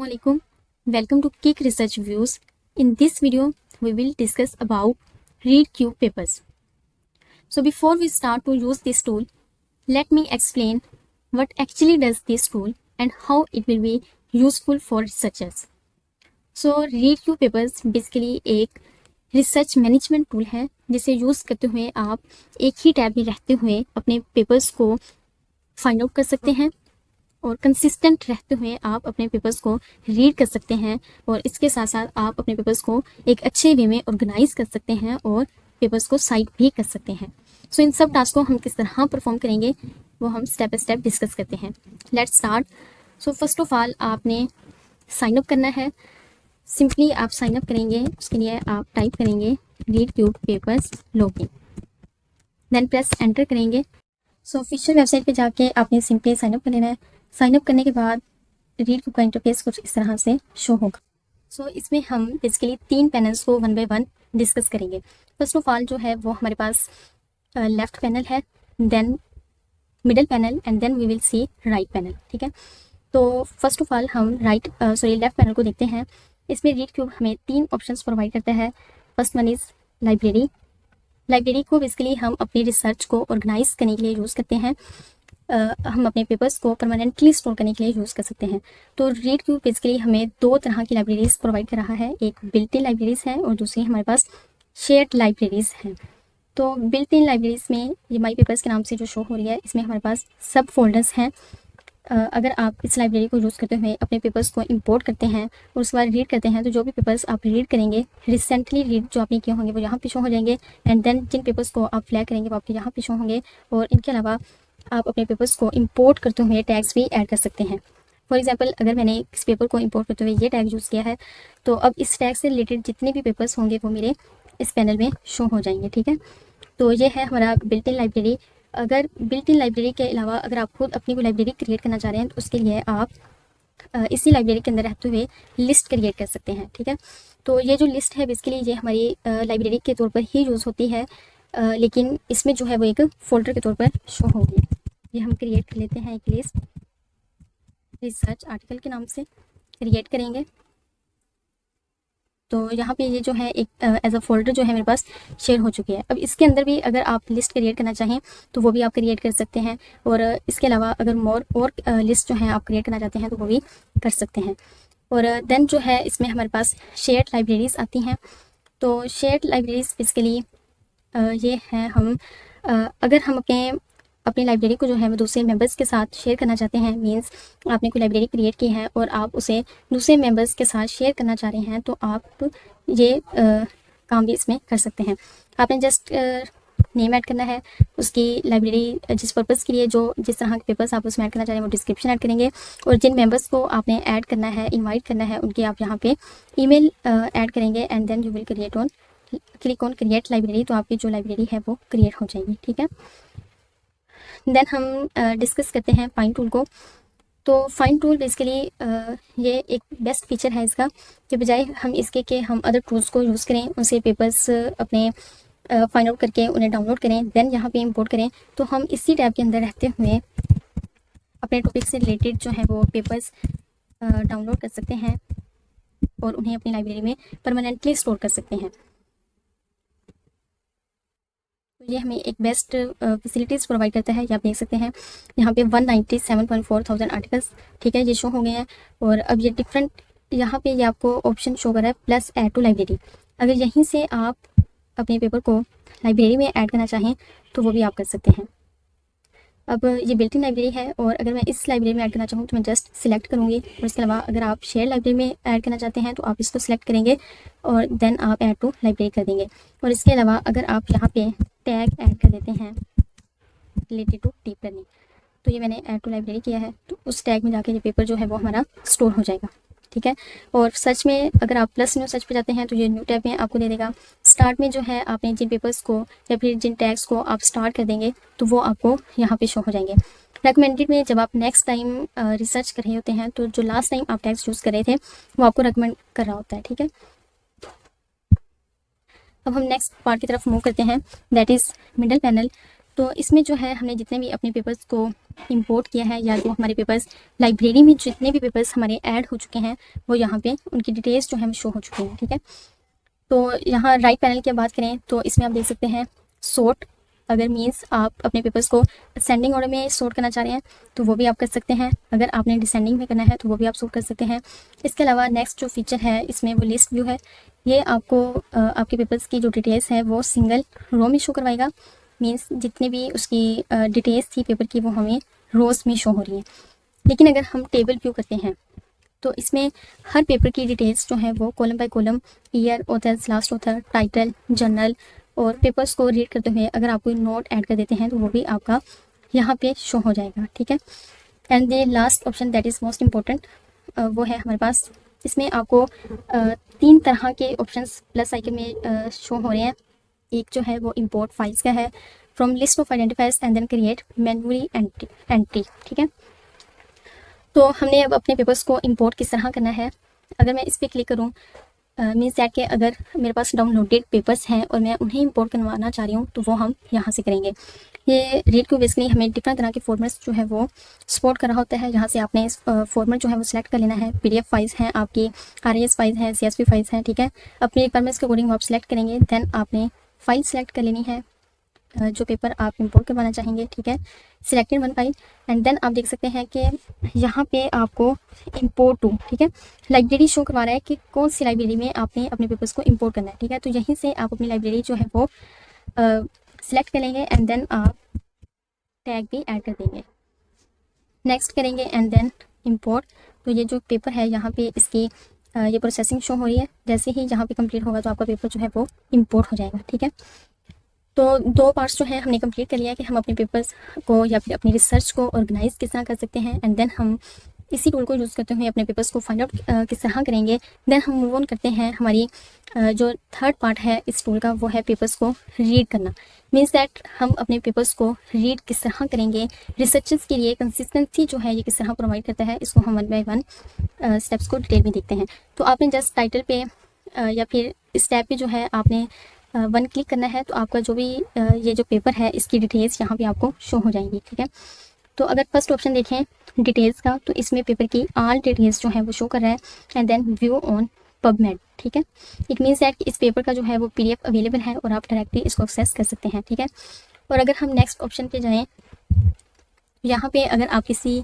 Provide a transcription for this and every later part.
Assalamualaikum. Welcome to Kick Research Views. In this video, we will discuss about ReadCube papers. So before we start to use this tool, let me explain what actually does this tool and how it will be useful for researchers. So ReadCube papers basically एक research management tool है जिसे use करते हुए आप एक ही tab में रहते हुए अपने पेपर्स को फाइंड आउट कर सकते हैं और कंसिस्टेंट रहते हुए आप अपने पेपर्स को रीड कर सकते हैं और इसके साथ साथ आप अपने पेपर्स को एक अच्छे वे में ऑर्गेनाइज कर सकते हैं और पेपर्स को साइट भी कर सकते हैं। सो इन सब टास्क को हम किस तरह परफॉर्म करेंगे वो हम स्टेप बाय स्टेप डिस्कस करते हैं। Let's start. So first of all आपने साइन अप करना है। सिंपली आप साइन अप करेंगे, उसके लिए आप टाइप करेंगे ReadCube papers login, then press enter करेंगे। सो ऑफिशियल वेबसाइट पे जाके आपने सिंपली साइन अप कर लेना है। साइन अप करने के बाद ReadCube का इंटरफेस कुछ इस तरह से शो होगा। सो इसमें हम बेसिकली 3 पैनल्स को 1 बाय 1 डिस्कस करेंगे। फर्स्ट ऑफ ऑल जो है वो हमारे पास लेफ्ट पैनल है, then middle panel and then we will see right panel. ठीक है, तो फर्स्ट ऑफ ऑल हम लेफ्ट पैनल को देखते हैं। इसमें ReadCube हमें 3 ऑप्शंस प्रोवाइड करता है। First one is library. Library को बेसिकली हम अपनी रिसर्च को ऑर्गेनाइज करने के लिए यूज़ करते हैं। हम अपने पेपर्स को परमानेंटली स्टोर करने के लिए यूज़ कर सकते हैं। तो ReadCube बेसिकली हमें 2 तरह की लाइब्रेरीज प्रोवाइड कर रहा है, एक बिल्ट इन लाइब्रेरीज है और दूसरी हमारे पास शेयर्ड लाइब्रेरीज हैं। तो बिल्ट इन लाइब्रेरीज में ये माई पेपर्स के नाम से जो शो हो रही है, इसमें हमारे पास सब फोल्डर्स हैं। अगर आप इस लाइब्रेरी को यूज़ करते हुए अपने पेपर्स को इंपोर्ट करते हैं और उसके बाद रीड करते हैं तो जो भी पेपर्स आप रीड करेंगे, रिसेंटली रीड जो आपने किए होंगे वो यहाँ पे शो हो जाएंगे एंड देन जिन पेपर्स को आप फ्लैग करेंगे वो आपके यहाँ पे शो होंगे। और इनके अलावा आप अपने पेपर्स को इंपोर्ट करते हुए टैग्स भी ऐड कर सकते हैं। फॉर एग्जांपल अगर मैंने इस पेपर को इंपोर्ट करते हुए ये टैग यूज़ किया है तो अब इस टैग से रिलेटेड जितने भी पेपर्स होंगे वो मेरे इस पैनल में शो हो जाएंगे। ठीक है, तो ये है हमारा बिल्ट इन लाइब्रेरी। अगर बिल्ट इन लाइब्रेरी के अलावा अगर आप खुद अपनी कोई लाइब्रेरी क्रिएट करना चाह रहे हैं तो उसके लिए आप इसी लाइब्रेरी के अंदर रहते हुए लिस्ट क्रिएट कर सकते हैं। ठीक है, तो ये जो लिस्ट है बेसिकली ये हमारी लाइब्रेरी के तौर पर ही यूज़ होती है, लेकिन इसमें जो है वो एक फ़ोल्डर के तौर पर शो होगी। ये हम क्रिएट कर लेते हैं, एक लिस्ट रिसर्च आर्टिकल के नाम से क्रिएट करेंगे। तो यहाँ पे ये जो है एक एज अ फोल्डर जो है मेरे पास शेयर हो चुकी है। अब इसके अंदर भी अगर आप लिस्ट क्रिएट करना चाहें तो वो भी आप क्रिएट कर सकते हैं और इसके अलावा अगर मोर और लिस्ट जो है आप क्रिएट करना चाहते हैं तो वो भी कर सकते हैं। और देन जो है इसमें हमारे पास शेयर्ड लाइब्रेरीज आती हैं। तो शेयर्ड लाइब्रेरीज बेसिकली ये हैं हम अगर हम अपनी लाइब्रेरी को जो है वो दूसरे मेंबर्स के साथ शेयर करना चाहते हैं, मींस आपने कोई लाइब्रेरी क्रिएट की है और आप उसे दूसरे मेंबर्स के साथ शेयर करना चाह रहे हैं तो आप ये काम भी इसमें कर सकते हैं। आपने जस्ट नेम ऐड करना है, उसकी लाइब्रेरी जिस पर्पज़ के लिए जिस तरह के पेपर्स आप उसमें ऐड करना चाह रहे हैं वो डिस्क्रिप्शन ऐड करेंगे और जिन मेंबर्स को आपने ऐड करना है, इन्वाइट करना है, उनकी आप यहाँ पे ईमेल ऐड करेंगे and then you will click on create library, तो आपकी जो लाइब्रेरी है वो क्रिएट हो जाएगी। ठीक है, देन हम डिस्कस करते हैं फाइंड टूल को। तो फाइंड टूल बेसिकली ये एक बेस्ट फीचर है इसका, के बजाय हम इसके कि हम अदर टूल्स को यूज़ करें, उनसे पेपर्स अपने फाइंड आउट करके उन्हें डाउनलोड करें, देन यहाँ पे इंपोर्ट करें, तो हम इसी टैब के अंदर रहते हुए अपने टॉपिक से रिलेटेड जो है वो पेपर्स डाउनलोड कर सकते हैं और उन्हें अपनी लाइब्रेरी में परमानेंटली स्टोर कर सकते हैं। तो ये हमें एक बेस्ट फैसिलिटीज़ प्रोवाइड करता है। ये आप देख सकते हैं यहाँ पे 197.4 थाउजेंड आर्टिकल्स, ठीक है, ये शो हो गए हैं। और अब ये डिफरेंट यहाँ पे ये आपको ऑप्शन शो कर रहा है प्लस ऐड टू लाइब्रेरी। अगर यहीं से आप अपने पेपर को लाइब्रेरी में ऐड करना चाहें तो वो भी आप कर सकते हैं। अब ये बिल्ट इन लाइब्रेरी है और अगर मैं इस लाइब्रेरी में ऐड करना चाहूँ तो मैं जस्ट सिलेक्ट करूँगी और इसके अलावा अगर आप शेयर लाइब्रेरी में ऐड करना चाहते हैं तो आप इसको सिलेक्ट करेंगे और देन आप ऐड टू लाइब्रेरी कर देंगे। और इसके अलावा अगर आप यहाँ पे टैग ऐड कर देते हैं रिलेटेड टू डीप लर्निंग, तो ये मैंने ऐड टू लाइब्रेरी किया है, तो उस टैग में जाके ये पेपर जो है वो हमारा स्टोर हो जाएगा। ठीक है, और सर्च में अगर आप प्लस न्यू सर्च पे जाते हैं तो ये न्यू टैब में आपको दे देगा। स्टार्ट में जो है आपने जिन पेपर्स को या फिर जिन टैग्स को आप स्टार्ट कर देंगे तो वो आपको यहाँ पे शो हो जाएंगे। रेकमेंडेड में जब आप नेक्स्ट टाइम रिसर्च कर रहे होते हैं तो जो लास्ट टाइम आप टैग्स यूज़ कर रहे थे वो आपको रेकमेंड कर रहा होता है। ठीक है, अब हम नेक्स्ट पार्ट की तरफ मूव करते हैं, दैट इज़ मिडल पैनल। तो इसमें जो है हमने जितने भी अपने पेपर्स को इंपोर्ट किया है या जो हमारे पेपर्स लाइब्रेरी में जितने भी पेपर्स हमारे ऐड हो चुके हैं वो यहाँ पे उनकी डिटेल्स जो है शो हो चुकी हैं, ठीक है। तो यहाँ राइट पैनल की बात करें तो इसमें आप देख सकते हैं सॉर्ट, अगर मीन्स आप अपने पेपर्स को असेंडिंग ऑर्डर में सॉर्ट करना चाह रहे हैं तो वो भी आप कर सकते हैं। अगर आपने डिसेंडिंग में करना है तो वो भी आप सॉर्ट कर सकते हैं। इसके अलावा नेक्स्ट जो फीचर है इसमें वो लिस्ट व्यू है। ये आपको आपके पेपर्स की जो डिटेल्स है वो सिंगल रो में शो करवाएगा, मीन्स जितने भी उसकी डिटेल्स थी पेपर की वो हमें रोज़ में शो हो रही है। लेकिन अगर हम टेबल व्यू करते हैं तो इसमें हर पेपर की डिटेल्स जो है वो column by column, year, authors, last author, title, journal और पेपर्स को रीड करते हुए अगर आप कोई नोट ऐड कर देते हैं तो वो भी आपका यहाँ पे शो हो जाएगा, ठीक है। And the last option that is most important वो है हमारे पास, इसमें आपको 3 तरह के ऑप्शंस प्लस आइकन में शो हो रहे हैं। एक जो है वो इंपोर्ट फाइल्स का है, from list of identifiers and then create manually entry, ठीक है। तो हमने अब अपने पेपर्स को इंपोर्ट किस तरह करना है, अगर मैं इस पर क्लिक करूँ मीन्स दैट के अगर मेरे पास डाउनलोडेड पेपर्स हैं और मैं उन्हें इंपोर्ट करवाना चाह रही हूँ तो वो हम यहाँ से करेंगे। ये रीड को बेसिकली हमें डिफरेंट तरह के फॉर्मेट्स जो है वो सपोर्ट कर रहा होता है। यहाँ से आपने इस फॉर्मेट जो है वो सिलेक्ट कर लेना है। PDF फाइल्स हैं आपकी, RAS फाइल्स हैं, CSV फाइल्स हैं, ठीक है। अपने रिक्वायरमेंट्स के अकॉर्डिंग आप सिलेक्ट करेंगे, देन आपने फाइल सेलेक्ट कर लेनी है जो पेपर आप इंपोर्ट करवाना चाहेंगे, ठीक है। Selected one file and then आप देख सकते हैं कि यहाँ पे आपको इंपोर्ट टू, ठीक है, लाइब्रेरी शो करवा रहा है कि कौन सी लाइब्रेरी में आपने अपने पेपर्स को इंपोर्ट करना है, ठीक है। तो यहीं से आप अपनी लाइब्रेरी जो है वो सिलेक्ट करेंगे एंड देन आप टैग भी ऐड कर देंगे, नेक्स्ट करेंगे एंड देन इंपोर्ट। तो ये जो पेपर है यहाँ पे इसकी ये प्रोसेसिंग शो हो रही है। जैसे ही यहाँ पे कंप्लीट होगा तो आपका पेपर जो है वो इंपोर्ट हो जाएगा, ठीक है। तो 2 पार्ट्स जो है हमने कंप्लीट कर लिया कि हम अपने पेपर्स को या फिर अपनी रिसर्च को ऑर्गेनाइज किस तरह कर सकते हैं एंड देन हम इसी टूल को यूज़ करते हुए अपने पेपर्स को फाइंड आउट किस तरह करेंगे। देन हम मूव ऑन करते हैं, हमारी जो थर्ड पार्ट है इस टूल का वो है पेपर्स को रीड करना। मीन्स दैट हम अपने पेपर्स को रीड किस तरह करेंगे, रिसर्चर्स के लिए कंसिस्टेंसी जो है ये किस तरह प्रोवाइड करता है, इसको हम 1 बाय 1 स्टेप्स को डिटेल में देखते हैं। तो आपने जस्ट टाइटल पे या फिर इस टैब पे जो है आपने 1 क्लिक करना है तो आपका जो भी ये जो पेपर है इसकी डिटेल्स यहाँ पे आपको शो हो जाएंगी, ठीक है। तो अगर फर्स्ट ऑप्शन देखें डिटेल्स का तो इसमें पेपर की ऑल डिटेल्स जो है वो शो कर रहा है and then view on PubMed, ठीक है। इट मीन्स दैट इस पेपर का जो है वो PDF अवेलेबल है और आप डायरेक्टली इसको एक्सेस कर सकते हैं, ठीक है। और अगर हम नेक्स्ट ऑप्शन पे जाएँ, यहाँ पे अगर आप किसी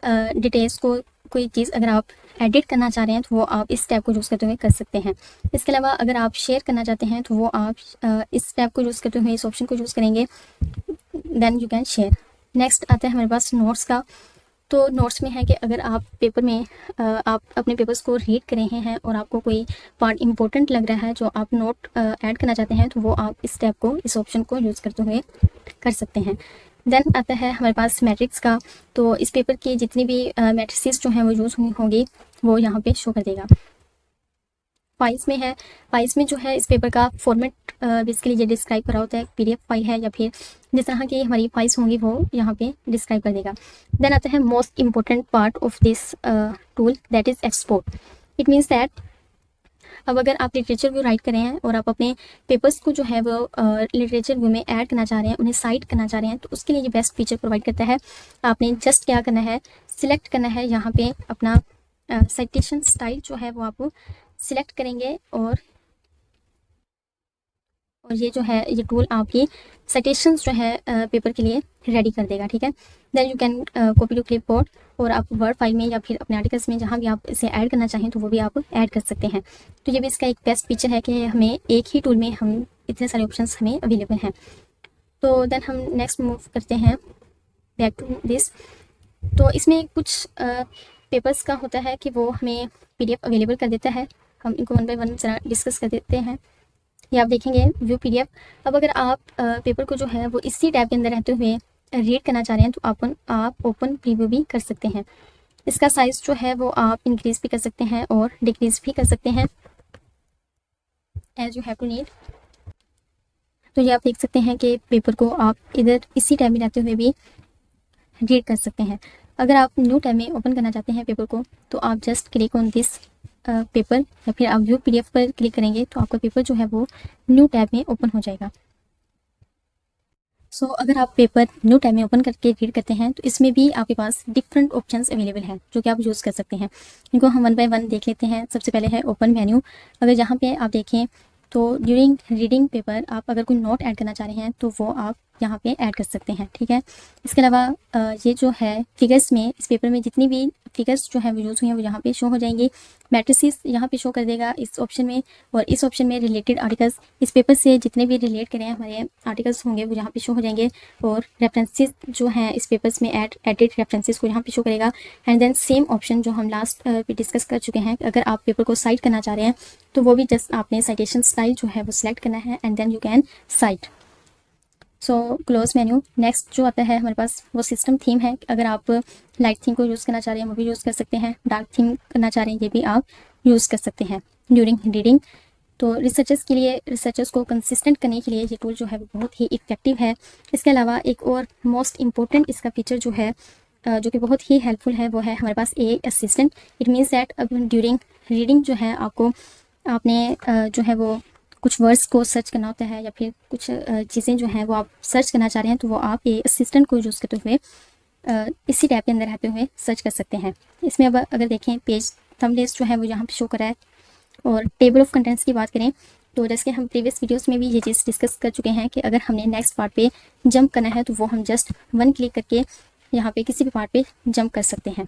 डिटेल्स को कोई चीज़ अगर आप एडिट करना चाह रहे हैं तो वो आप इस टैब को यूज़ करते हुए कर सकते हैं। इसके अलावा अगर आप शेयर करना चाहते हैं तो वो आप इस टैब को यूज़ करते हुए इस ऑप्शन को यूज़ करेंगे, then you can share. Next आता है हमारे पास नोट्स का। तो नोट्स में है कि अगर आप पेपर में आप अपने पेपर्स को रीड कर रहे हैं और आपको कोई पार्ट इंपॉर्टेंट लग रहा है जो आप नोट ऐड करना चाहते हैं तो वो आप इस टैब को, इस ऑप्शन को यूज़ करते हुए कर सकते हैं। देन आता है हमारे पास मैट्रिक्स का। तो इस पेपर की जितनी भी मैट्रिसेस जो हैं वो यूज़ होंगी वो यहाँ पे शो कर देगा। फाइल्स में है, फाइल्स में जो है इस पेपर का फॉर्मेट बेसिकली ये डिस्क्राइब करा होता है, PDF फाइल है या फिर जिस तरह की हमारी फाइल्स होंगी वो यहाँ पे डिस्क्राइब कर देगा। देन आता है most important part of this tool that is export. It means that अब अगर आप लिटरेचर व्यू राइट कर रहे हैं और आप अपने पेपर्स को जो है वो लिटरेचर व्यू में ऐड करना चाह रहे हैं, उन्हें साइट करना चाह रहे हैं, तो उसके लिए ये बेस्ट फीचर प्रोवाइड करता है। आपने जस्ट क्या करना है, सिलेक्ट करना है यहाँ पे अपना साइटेशन स्टाइल जो है वो आप सिलेक्ट करेंगे और ये जो है ये टूल आपकी साइटेशंस जो है पेपर के लिए रेडी कर देगा, ठीक है। Then you can copy to clipboard और आप वर्ड फाइल में या फिर अपने आर्टिकल्स में जहाँ भी आप इसे ऐड करना चाहें तो वो भी आप ऐड कर सकते हैं। तो ये भी इसका एक बेस्ट फीचर है कि हमें एक ही टूल में हम इतने सारे ऑप्शंस हमें अवेलेबल हैं। तो देन हम नेक्स्ट मूव करते हैं बैक टू दिस। तो इसमें कुछ पेपर्स का होता है कि वो हमें PDF अवेलेबल कर देता है। हम इनको 1 बाय 1 ज़रा डिस्कस कर देते हैं। ये आप देखेंगे व्यू PDF। अब अगर आप पेपर को जो है वो इसी टैब के अंदर रहते हुए रीड करना चाह रहे हैं तो आप ओपन प्रीव्यू भी कर सकते हैं। इसका साइज़ जो है वो आप इंक्रीज़ भी कर सकते हैं और डिक्रीज़ भी कर सकते हैं as you have to need. तो ये आप देख सकते हैं कि पेपर को आप इधर इसी टैब में रहते हुए भी रीड कर सकते हैं। अगर आप न्यू टैब में ओपन करना चाहते हैं पेपर को तो आप just click on this paper या फिर आप व्यू PDF पर क्लिक करेंगे तो आपका पेपर जो है वो न्यू टैब में ओपन हो जाएगा। सो अगर आप पेपर न्यू टैब में ओपन करके रीड करते हैं तो इसमें भी आपके पास डिफरेंट ऑप्शंस अवेलेबल हैं जो कि आप यूज़ कर सकते हैं। इनको हम वन बाय वन देख लेते हैं। सबसे पहले है ओपन मेन्यू। अगर यहाँ पे आप देखें तो ड्यूरिंग रीडिंग पेपर आप अगर कोई नोट ऐड करना चाह रहे हैं तो वो आप यहाँ पे ऐड कर सकते हैं, ठीक है। इसके अलावा ये जो है फिगर्स में, इस पेपर में जितनी भी फिगर्स जो है वो यूज़ हुई हैं वो यहाँ पे शो हो जाएंगी। मैट्रिसेस यहाँ पे शो कर देगा इस ऑप्शन में, और इस ऑप्शन में रिलेटेड आर्टिकल्स, इस पेपर से जितने भी रिलेट करें हमारे आर्टिकल्स होंगे वो यहाँ पे शो हो जाएंगे। और रेफरेंसेस जो हैं इस पेपर्स में एडिट रेफरेंसेस को यहाँ पे शो करेगा। एंड देन सेम ऑप्शन जो हम लास्ट पे डिस्कस कर चुके हैं, अगर आप पेपर को साइट करना चाह रहे हैं तो वो भी जस्ट आपने साइटेशन स्टाइल जो है वो सिलेक्ट करना है and then you can cite. So close menu. Next जो आता है हमारे पास वो सिस्टम थीम है। अगर आप लाइट थीम को यूज़ करना चाह रहे हैं वो भी यूज़ कर सकते हैं, डार्क थीम करना चाह रहे हैं ये भी आप यूज़ कर सकते हैं ड्यूरिंग रीडिंग। तो रिसर्चर्स को कंसिस्टेंट करने के लिए ये टूल जो है वो बहुत ही इफेक्टिव है। इसके अलावा एक और मोस्ट इम्पोर्टेंट इसका फीचर जो है जो कि बहुत ही हेल्पफुल है वो है हमारे पास ए असिस्टेंट। इट मीन्स दैट अब ड्यूरिंग रीडिंग जो है आपको आपने जो है वो कुछ वर्ड्स को सर्च करना होता है या फिर कुछ चीज़ें जो हैं वो आप सर्च करना चाह रहे हैं तो वो आप ए असिस्टेंट को यूज़ करते हुए इसी टैब के अंदर रहते हुए सर्च कर सकते हैं। इसमें अब अगर देखें पेज थंबनेल्स जो है वो यहाँ पे शो कर रहा है। और टेबल ऑफ कंटेंट्स की बात करें तो जैसे हम प्रीवियस वीडियोस में भी ये चीज़ डिस्कस कर चुके हैं कि अगर हमने नेक्स्ट पार्ट पे जंप करना है तो वो हम जस्ट वन क्लिक करके यहाँ पे किसी भी पार्ट पे जंप कर सकते हैं।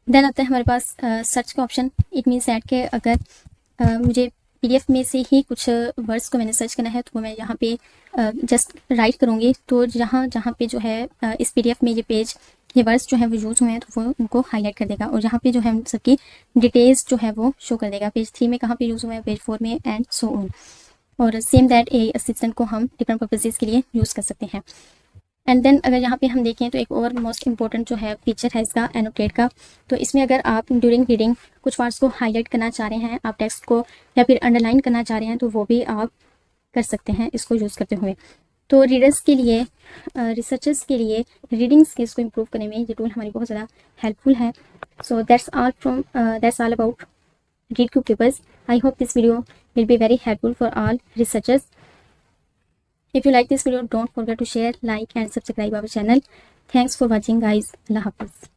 देन आता है हमारे पास सर्च का ऑप्शन। इट मीन्स दैट के अगर मुझे पीडीएफ में से ही कुछ वर्ड्स को मैंने सर्च करना है तो वो मैं यहाँ पे जस्ट राइट करूँगी तो जहाँ पे जो है इस पीडीएफ में ये वर्ड्स जो है वो यूज़ हुए हैं तो वो उनको हाईलाइट कर देगा। और यहाँ पे जो है उन सबकी डिटेल्स जो है वो शो कर देगा, पेज 3 में कहाँ पे यूज़ हुए हैं, पेज 4 में एंड सो ऑन। और सेम दैट ए असिस्टेंट को हम डिफरेंट पर्पजेज़ के लिए यूज़ कर सकते हैं। एंड देन अगर यहाँ पे हम देखें तो एक और मोस्ट इंपॉर्टेंट जो है फीचर है इसका एनोटेट का। तो इसमें अगर आप ड्यूरिंग रीडिंग कुछ वर्ड्स को हाईलाइट करना चाह रहे हैं, आप टेक्स्ट को या फिर अंडरलाइन करना चाह रहे हैं तो वो भी आप कर सकते हैं इसको यूज़ करते हुए। तो रीडर्स के लिए, रिसर्चर्स के लिए रीडिंग स्किल्स को इम्प्रूव करने में ये टूल हमारी बहुत ज़्यादा हेल्पफुल है। So that's all about ReadQ papers. I hope this video will be very helpful for all researchers. If you like this video, don't forget to share, like and subscribe our channel. Thanks for watching guys. Allah Hafiz.